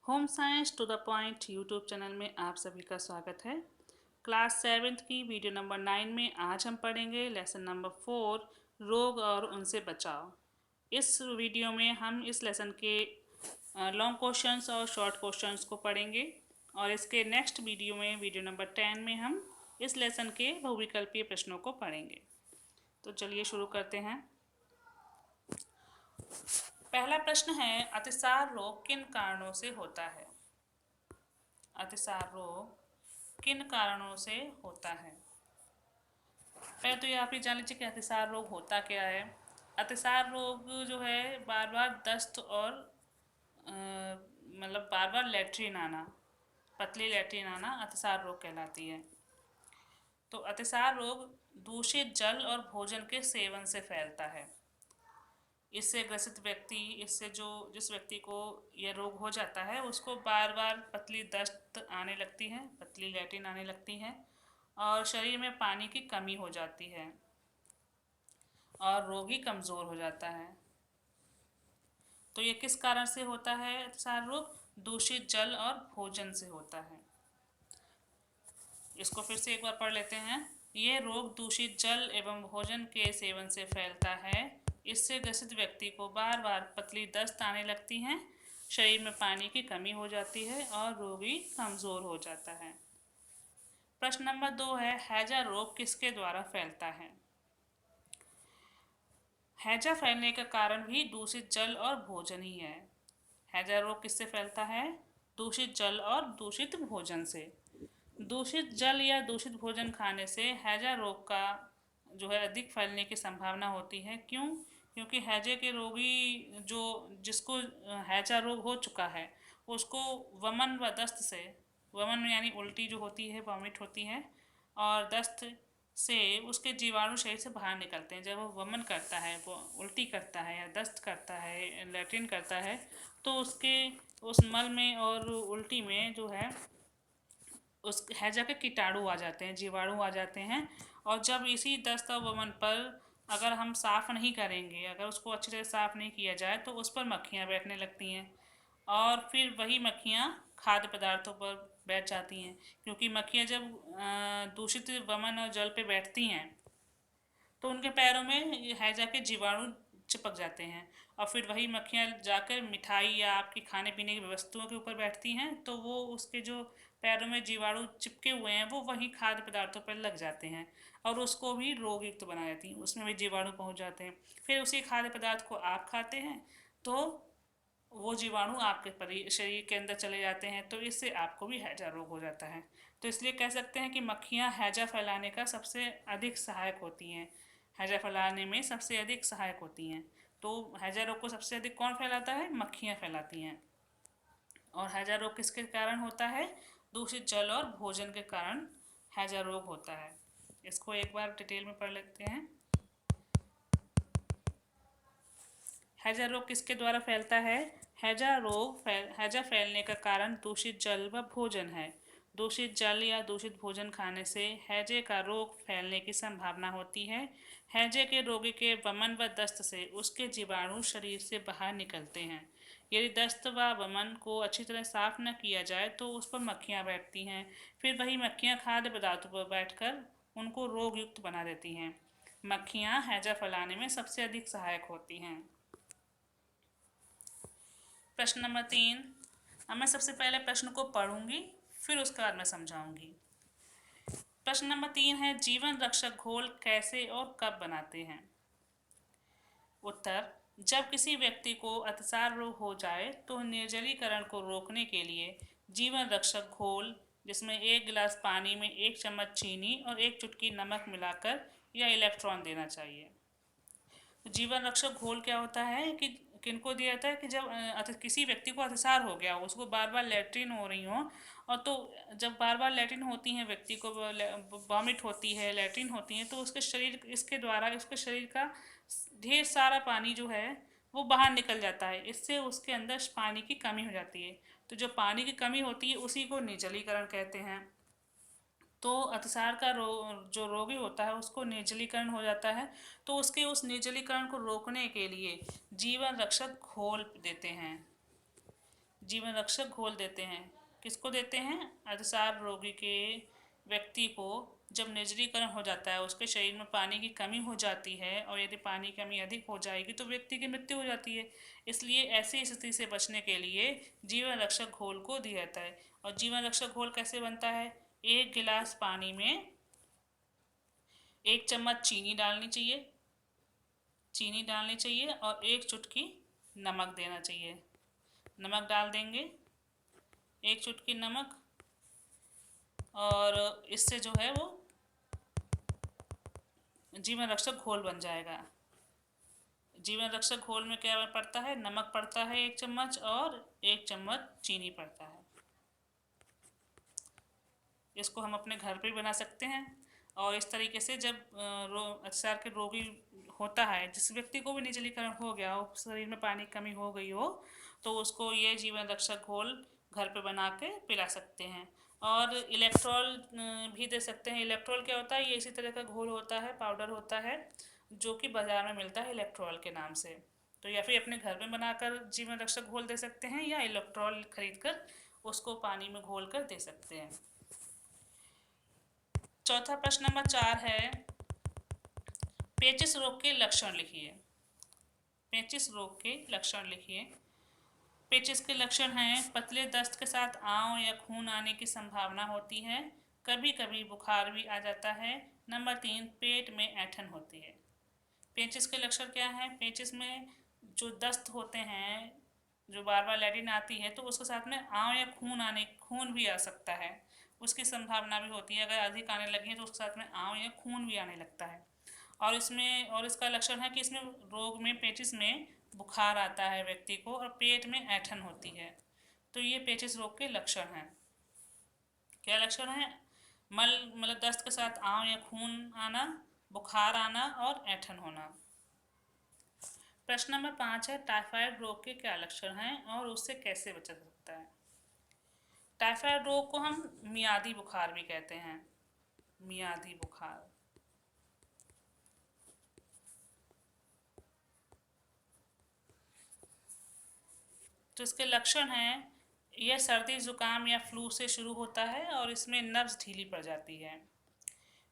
Home science to the point YouTube channel में आप सभी का स्वागत है। क्लास 7th की वीडियो नंबर 9 में आज हम पढ़ेंगे लेसन नंबर 4, रोग और उनसे बचाव। इस वीडियो में हम इस लेसन के लॉन्ग क्वेश्चंस और शॉर्ट क्वेश्चंस को पढ़ेंगे और इसके नेक्स्ट वीडियो में वीडियो नंबर 10 में हम इस लेसन के बहुविकल्पीय प्रश्नों को पढ़ेंगे। तो चलिए शुरू करते हैं। पहला प्रश्न है, अतिसार रोग किन कारणों से होता है? अतिसार रोग किन कारणों से होता है? पहले तो ये आप ही जान लीजिए कि अतिसार रोग होता क्या है। अतिसार रोग जो है बार बार दस्त और मतलब बार बार लेट्रिन आना, पतली लेट्रिन आना अतिसार रोग कहलाती है। तो अतिसार रोग दूषित जल और भोजन के सेवन से फैलता है। इससे ग्रसित व्यक्ति, इससे जिस व्यक्ति को यह रोग हो जाता है उसको बार बार पतली दस्त आने लगती है, पतली लैट्रिन आने लगती है और शरीर में पानी की कमी हो जाती है और रोगी कमज़ोर हो जाता है। तो ये किस कारण से होता है? अतिसार रोग दूषित जल और भोजन से होता है। इसको फिर से एक बार पढ़ लेते हैं। ये रोग दूषित जल एवं भोजन के सेवन से फैलता है। इससे ग्रसित व्यक्ति को बार बार पतली दस्त आने लगती है, शरीर में पानी की कमी हो जाती है और रोगी कमज़ोर हो जाता है। प्रश्न नंबर 2 है, हैजा रोग किसके द्वारा फैलता है? हैजा फैलने का कारण भी दूषित जल और भोजन ही है। हैजा रोग किससे फैलता है? दूषित जल और दूषित भोजन से। दूषित जल या दूषित भोजन खाने से हैजा रोग का जो है अधिक फैलने की संभावना होती है। क्यों? क्योंकि हैजे के रोगी जिसको हैजा रोग हो चुका है उसको वमन व दस्त से, वमन यानी उल्टी जो होती है, वॉमिट होती है, और दस्त से उसके जीवाणु शरीर से बाहर निकलते हैं। जब वो वमन करता है, वो उल्टी करता है या दस्त करता है, लैट्रिन करता है, तो उसके उस मल में और उल्टी में जो है उस हैजा के कीटाणु आ जाते हैं, जीवाणु आ जाते हैं। और जब इसी दस्त और वमन पर अगर हम साफ़ नहीं करेंगे, अगर उसको अच्छी तरह साफ़ नहीं किया जाए तो उस पर मक्खियाँ बैठने लगती हैं और फिर वही मक्खियाँ खाद्य पदार्थों पर बैठ जाती हैं। क्योंकि मक्खियाँ जब दूषित वमन और जल पे बैठती हैं तो उनके पैरों में हैजा के जीवाणु चिपक जाते हैं और फिर वही मक्खियाँ जाकर मिठाई या आपकी खाने पीने की वस्तुओं के ऊपर बैठती हैं, तो वो उसके जो पैरों में जीवाणु चिपके हुए हैं वो वहीं खाद्य पदार्थों पर लग जाते हैं और उसको भी रोग युक्त बना देती हैं, उसमें भी जीवाणु पहुंच जाते हैं। फिर उसी खाद्य पदार्थ को आप खाते हैं तो वो जीवाणु आपके शरीर के अंदर चले जाते हैं, तो इससे आपको भी हैजा रोग हो जाता है। तो इसलिए कह सकते हैं कि मक्खियाँ हैजा फैलाने का सबसे अधिक सहायक होती हैं, हैजा फैलाने में सबसे अधिक सहायक होती हैं। तो हैजा रोग को सबसे अधिक कौन फैलाता है? मक्खियाँ फैलाती हैं। और हैजा रोग किसके कारण होता है? दूषित जल और भोजन के कारण हैजा रोग होता है। इसको एक बार डिटेल में पढ़ लेते हैं। हैजा रोग किसके द्वारा फैलता है? हैजा फैलने का कारण दूषित जल व भोजन है। दूषित जल या दूषित भोजन खाने से हैजे का रोग फैलने की संभावना होती है। हैजे के रोगी के वमन व दस्त से उसके जीवाणु शरीर से बाहर निकलते हैं। यदि दस्त व वमन को अच्छी तरह साफ न किया जाए तो उस पर मक्खियाँ बैठती हैं। फिर वही मक्खियाँ खाद्य पदार्थों पर बैठकर उनको रोग युक्त बना देती हैं। मक्खियाँ हैजा फैलाने में सबसे अधिक सहायक होती हैं। प्रश्न नंबर 3। अब मैं सबसे पहले प्रश्न को पढ़ूंगी, फिर उसके बाद मैं समझाऊंगी। प्रश्न नंबर 3 है, जीवन रक्षक घोल कैसे और कब बनाते हैं? उत्तर, जब किसी व्यक्ति को अतिसार रोग हो जाए तो निर्जलीकरण को रोकने के लिए जीवन रक्षक घोल, जिसमें 1 गिलास पानी में 1 चम्मच चीनी और 1 चुटकी नमक मिलाकर या इलेक्ट्रॉन देना चाहिए। तो जीवन रक्षक घोल क्या होता है कि किनको दिया जाता है कि जब किसी व्यक्ति को अतिसार हो गया हो, उसको बार बार लैट्रिन हो रही हो, और तो जब बार बार लैट्रिन होती है, व्यक्ति को वॉमिट होती है, लैट्रिन होती है, तो उसके शरीर इसके द्वारा उसके शरीर का ढेर सारा पानी जो है वो बाहर निकल जाता है। इससे उसके अंदर पानी की कमी हो जाती है। तो जो पानी की कमी होती है उसी को निर्जलीकरण कहते हैं। तो अतिसार का जो रोगी होता है उसको निर्जलीकरण हो जाता है, तो उसके उस निर्जलीकरण को रोकने के लिए जीवन रक्षक घोल देते हैं। जीवन रक्षक घोल देते हैं। किसको देते हैं? अतिसार रोगी के व्यक्ति को जब निर्जलीकरण हो जाता है, उसके शरीर में पानी की कमी हो जाती है और यदि पानी की कमी अधिक हो जाएगी तो व्यक्ति की मृत्यु हो जाती है। इसलिए ऐसी स्थिति से बचने के लिए जीवन रक्षक घोल को दिया जाता है। और जीवन रक्षक घोल कैसे बनता है? 1 गिलास पानी में 1 चम्मच चीनी डालनी चाहिए और 1 चुटकी नमक देना चाहिए। नमक डाल देंगे, 1 चुटकी नमक, और इससे जो है वो जीवन रक्षक घोल बन जाएगा। जीवन रक्षक घोल में क्या पड़ता है? नमक पड़ता है 1 चम्मच और 1 चम्मच चीनी पड़ता है। इसको हम अपने घर पे भी बना सकते हैं। और इस तरीके से जब अतिसार के रोगी होता है, जिस व्यक्ति को भी निर्जलीकरण हो गया हो, शरीर में पानी की कमी हो गई हो, तो उसको ये जीवन रक्षक घोल घर पे बना के पिला सकते हैं। और इलेक्ट्रॉल भी दे सकते हैं। इलेक्ट्रॉल क्या होता है? ये इसी तरह का घोल होता है, पाउडर होता है, जो कि बाज़ार में मिलता है इलेक्ट्रॉल के नाम से। तो या फिर अपने घर में बनाकर जीवन रक्षक घोल दे सकते हैं, या इलेक्ट्रॉल खरीद कर उसको पानी में घोल कर दे सकते हैं। चौथा प्रश्न नंबर 4 है, पेचिश रोग के लक्षण लिखिए। पेचिश रोग के लक्षण लिखिए। पेचिश के लक्षण हैं, पतले दस्त के साथ आंव या खून आने की संभावना होती है, कभी कभी बुखार भी आ जाता है। नंबर 3, पेट में ऐंठन होती है। पेचिश के लक्षण क्या हैं? पेचिश में जो दस्त होते हैं, जो बार बार लैट्रिन आती है, तो उसके साथ में आंव या खून भी आ सकता है, उसकी संभावना भी होती है। अगर अधिक आने लगी है तो उसके साथ में आंव या खून भी आने लगता है। और इसका लक्षण है कि इसमें रोग में, पेचिश में बुखार आता है व्यक्ति को और पेट में ऐंठन होती है। तो ये पेचिश रोग के लक्षण हैं। क्या लक्षण है? मतलब दस्त के साथ आंव या खून आना, बुखार आना और ऐंठन होना। प्रश्न नंबर 5 है, टाइफाइड रोग के क्या लक्षण हैं और उससे कैसे बचा जा सकता है? टाइफाइड रोग को हम मियादी बुखार भी कहते हैं। मियादी बुखार। तो इसके लक्षण हैं, यह सर्दी जुकाम या फ्लू से शुरू होता है और इसमें नब्ज ढीली पड़ जाती है।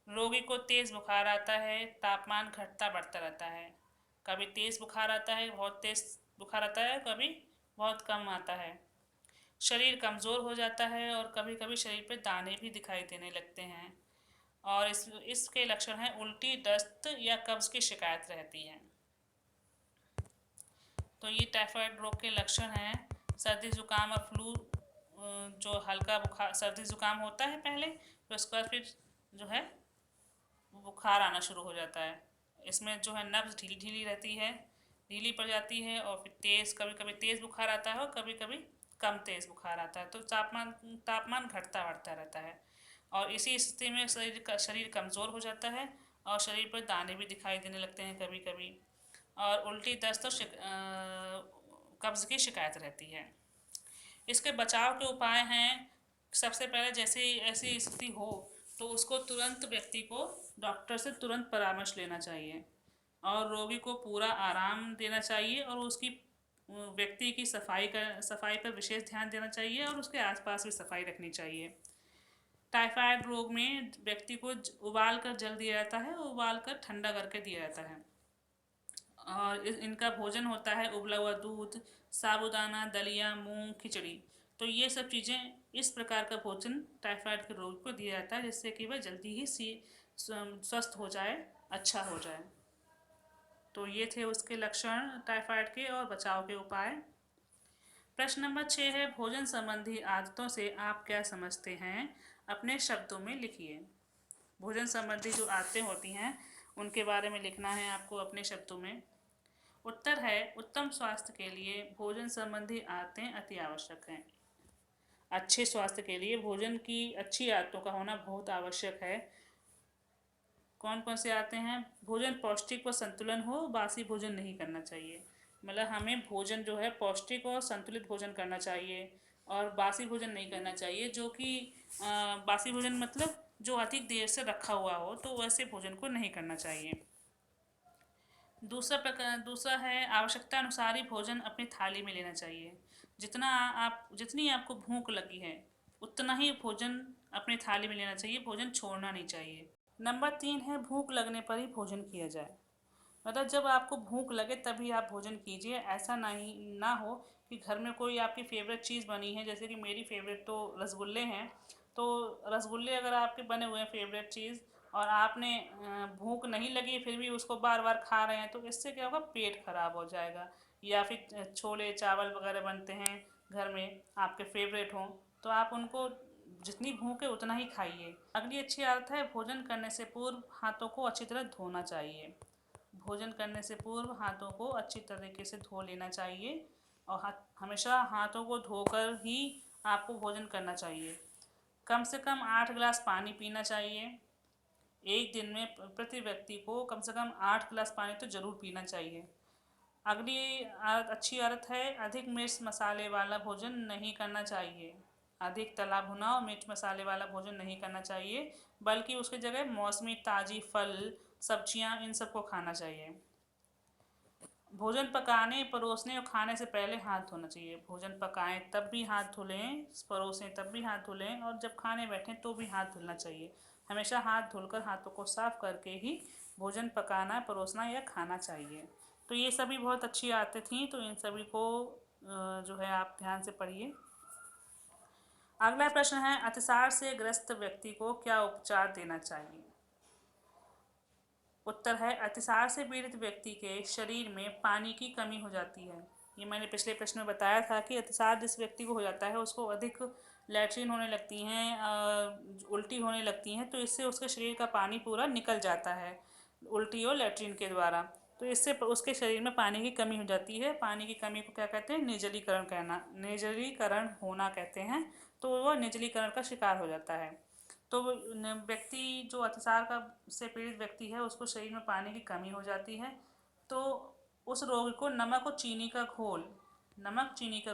रोगी को तेज़ बुखार आता है, तापमान घटता बढ़ता रहता है। कभी तेज़ बुखार आता है, बहुत तेज़ बुखार आता है, कभी बहुत कम आता है। शरीर कमज़ोर हो जाता है और कभी कभी शरीर पे दाने भी दिखाई देने लगते हैं। और इसके लक्षण हैं, उल्टी, दस्त या कब्ज़ की शिकायत रहती है। तो ये टाइफाइड रोग के लक्षण हैं। सर्दी जुकाम और फ्लू, जो हल्का बुखार, सर्दी जुकाम होता है पहले, फिर उसके बाद फिर जो है बुखार आना शुरू हो जाता है। इसमें जो है नब्ज ढीली ढीली रहती है, ढीली पड़ जाती है, और फिर कभी कभी तेज़ बुखार आता है और कभी कभी कम तेज़ बुखार आता है। तो तापमान घटता बढ़ता रहता है और इसी स्थिति में शरीर कमज़ोर हो जाता है और शरीर पर दाने भी दिखाई देने लगते हैं कभी कभी, और उल्टी, दस्त और कब्ज़ की शिकायत रहती है। इसके बचाव के उपाय हैं, सबसे पहले जैसे ही ऐसी स्थिति हो तो उसको तुरंत व्यक्ति को डॉक्टर से तुरंत परामर्श लेना चाहिए और रोगी को पूरा आराम देना चाहिए और उसकी व्यक्ति की सफाई पर विशेष ध्यान देना चाहिए और उसके आसपास भी सफाई रखनी चाहिए। टाइफाइड रोग में व्यक्ति को उबाल कर जल दिया जाता है, उबाल कर ठंडा करके दिया जाता है। और इनका भोजन होता है उबला हुआ दूध, साबूदाना, दलिया, मूंग, खिचड़ी। तो ये सब चीज़ें, इस प्रकार का भोजन टाइफाइड के रोग को दिया जाता है, जिससे कि वह जल्दी ही स्वस्थ हो जाए, अच्छा हो जाए। तो ये थे उसके लक्षण टाइफाइड के और बचाव के उपाय। प्रश्न नंबर 6 है, भोजन संबंधी आदतों से आप क्या समझते हैं? अपने शब्दों में लिखिए। भोजन संबंधी जो आदतें होती हैं उनके बारे में लिखना है आपको अपने शब्दों में। उत्तर है, उत्तम स्वास्थ्य के लिए भोजन संबंधी आदतें अति आवश्यक हैं। अच्छे स्वास्थ्य के लिए भोजन की अच्छी आदतों का होना बहुत आवश्यक है। कौन कौन से आते हैं? भोजन पौष्टिक व संतुलन हो, बासी भोजन नहीं करना चाहिए। मतलब हमें भोजन जो है पौष्टिक और संतुलित भोजन करना चाहिए और बासी भोजन नहीं करना चाहिए, जो कि बासी भोजन मतलब जो अधिक देर से रखा हुआ हो, तो वैसे भोजन को नहीं करना चाहिए। दूसरा है, आवश्यकता अनुसार ही भोजन अपनी थाली में लेना चाहिए। जितनी आपको भूख लगी है उतना ही भोजन अपनी थाली में लेना चाहिए, भोजन छोड़ना नहीं चाहिए। नंबर 3 है भूख लगने पर ही भोजन किया जाए। मतलब जब आपको भूख लगे तभी आप भोजन कीजिए। ऐसा नहीं ना हो कि घर में कोई आपकी फ़ेवरेट चीज़ बनी है, जैसे कि मेरी फ़ेवरेट तो रसगुल्ले हैं। तो रसगुल्ले अगर आपके बने हुए हैं फ़ेवरेट चीज़, और आपने भूख नहीं लगी फिर भी उसको बार बार खा रहे हैं, तो इससे क्या होगा, पेट खराब हो जाएगा। या फिर छोले चावल वगैरह बनते हैं घर में आपके फ़ेवरेट हों, तो आप उनको जितनी भूख है उतना ही खाइए। अगली अच्छी आदत है भोजन करने से पूर्व हाथों को अच्छी तरह धोना चाहिए। भोजन करने से पूर्व हाथों को अच्छी तरीके से धो लेना चाहिए, और हमेशा हाथों को धोकर ही आपको भोजन करना चाहिए। कम से कम 8 गिलास पानी पीना चाहिए। एक दिन में प्रति व्यक्ति को कम से कम 8 गिलास पानी तो ज़रूर पीना चाहिए। अगली अच्छी आदत है अधिक मिर्च मसाले वाला भोजन नहीं करना चाहिए। अधिक तला भुना और मिर्च मसाले वाला भोजन नहीं करना चाहिए, बल्कि उसकी जगह मौसमी ताज़ी फल सब्जियां इन सबको खाना चाहिए। भोजन पकाने परोसने और खाने से पहले हाथ धोना चाहिए। भोजन पकाएं तब भी हाथ धुलें, परोसें तब भी हाथ धुलें, और जब खाने बैठें तो भी हाथ धुलना चाहिए। हमेशा हाथ धुलकर हाथों को साफ करके ही भोजन पकाना, परोसना या खाना चाहिए। तो ये सभी बहुत अच्छी आदतें थीं, तो इन सभी को जो है आप ध्यान से पढ़िए। अगला प्रश्न है अतिसार से ग्रस्त व्यक्ति को क्या उपचार देना चाहिए। उत्तर है अतिसार से पीड़ित व्यक्ति के शरीर में पानी की कमी हो जाती है। ये मैंने पिछले प्रश्न में बताया था कि अतिसार जिस व्यक्ति को हो जाता है उसको अधिक लैट्रिन होने लगती हैं, उल्टी होने लगती हैं, तो इससे उसके शरीर का पानी पूरा निकल जाता है उल्टी और लैट्रिन के द्वारा। तो इससे उसके शरीर में पानी की कमी हो जाती है। पानी की कमी को क्या कहते हैं, निर्जलीकरण होना कहते हैं। तो वह निर्जलीकरण का शिकार हो जाता है। तो व्यक्ति जो अतिसार का से पीड़ित व्यक्ति है उसको शरीर में पानी की कमी हो जाती है, तो उस रोगी को नमक चीनी का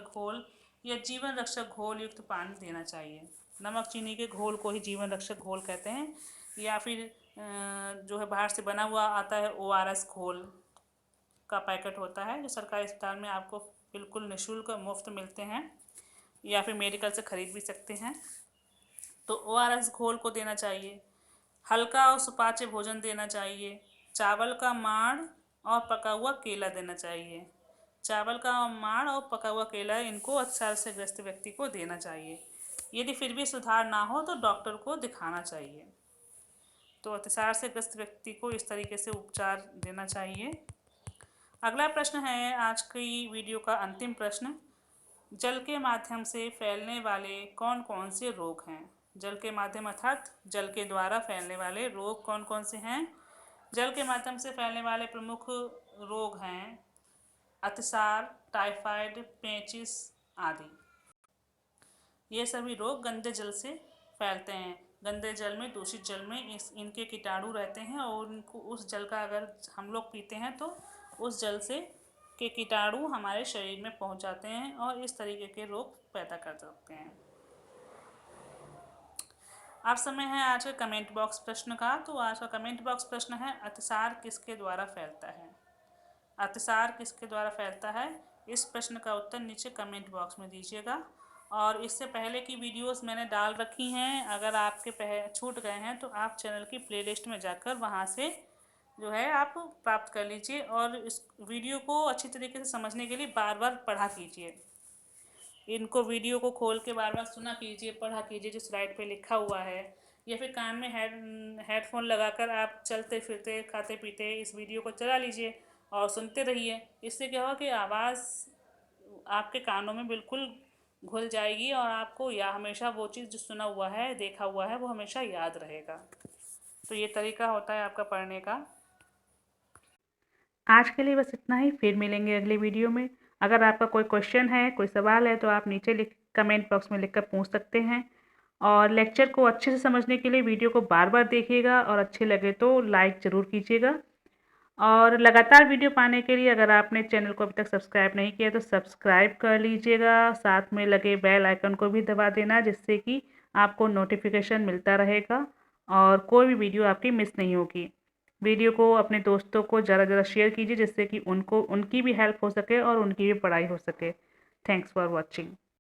घोल या जीवन रक्षक घोल युक्त पानी देना चाहिए। नमक चीनी के घोल को ही जीवन रक्षक घोल कहते हैं, या फिर जो है बाहर से बना हुआ आता है ORS घोल का पैकेट होता है जो सरकारी अस्पताल में आपको बिल्कुल निःशुल्क मुफ्त मिलते हैं, या फिर मेडिकल से ख़रीद भी सकते हैं। तो ORS घोल को देना चाहिए। हल्का और सुपाच्य भोजन देना चाहिए। चावल का माड़ और पका हुआ केला देना चाहिए। चावल का माड़ और पका हुआ केला इनको अतिसार से ग्रस्त व्यक्ति को देना चाहिए। यदि फिर भी सुधार ना हो तो डॉक्टर को दिखाना चाहिए। तो अतिसार से ग्रस्त व्यक्ति को इस तरीके से उपचार देना चाहिए। अगला प्रश्न है आज की वीडियो का अंतिम प्रश्न। जल के माध्यम से फैलने वाले कौन कौन से रोग हैं। जल के माध्यम अर्थात जल के द्वारा फैलने वाले रोग कौन कौन से हैं। जल के माध्यम से फैलने वाले प्रमुख रोग हैं अतिसार, टाइफाइड, पेचिस आदि। ये सभी रोग गंदे जल से फैलते हैं। गंदे जल में, दूषित जल में इनके कीटाणु रहते हैं, और उनको उस जल का अगर हम लोग पीते हैं तो उस जल से के कीटाणु हमारे शरीर में पहुंच जाते हैं और इस तरीके के रोग पैदा कर सकते हैं। अब समय है आज के कमेंट बॉक्स प्रश्न का। तो आज का कमेंट बॉक्स प्रश्न है अतिसार किसके द्वारा फैलता है। अतिसार किसके द्वारा फैलता है, इस प्रश्न का उत्तर नीचे कमेंट बॉक्स में दीजिएगा। और इससे पहले की वीडियोस मैंने डाल रखी हैं, अगर आपके छूट गए हैं तो आप चैनल की प्लेलिस्ट में जाकर वहां से जो है आप प्राप्त कर लीजिए, और इस वीडियो को अच्छी तरीके से समझने के लिए बार बार पढ़ा कीजिए। इनको वीडियो को खोल के बार बार सुना कीजिए, पढ़ा कीजिए जो स्लाइड पे लिखा हुआ है, या फिर कान में हेडफोन लगाकर आप चलते फिरते खाते पीते इस वीडियो को चला लीजिए और सुनते रहिए। इससे क्या होगा कि आवाज़ आपके कानों में बिल्कुल घुल जाएगी, और आपको या हमेशा वो चीज़ जो सुना हुआ है, देखा हुआ है, वो हमेशा याद रहेगा। तो ये तरीका होता है आपका पढ़ने का। आज के लिए बस इतना ही, फिर मिलेंगे अगले वीडियो में। अगर आपका कोई क्वेश्चन है, कोई सवाल है, तो आप नीचे कमेंट बॉक्स में लिखकर पूछ सकते हैं। और लेक्चर को अच्छे से समझने के लिए वीडियो को बार बार देखिएगा, और अच्छे लगे तो लाइक ज़रूर कीजिएगा। और लगातार वीडियो पाने के लिए अगर आपने चैनल को अभी तक सब्सक्राइब नहीं किया तो सब्सक्राइब कर लीजिएगा। साथ में लगे बेल आइकन को भी दबा देना, जिससे कि आपको नोटिफिकेशन मिलता रहेगा और कोई भी वीडियो आपकी मिस नहीं होगी। वीडियो को अपने दोस्तों को ज़्यादा से ज़्यादा शेयर कीजिए, जिससे कि उनकी भी हेल्प हो सके और उनकी भी पढ़ाई हो सके। Thanks for watching.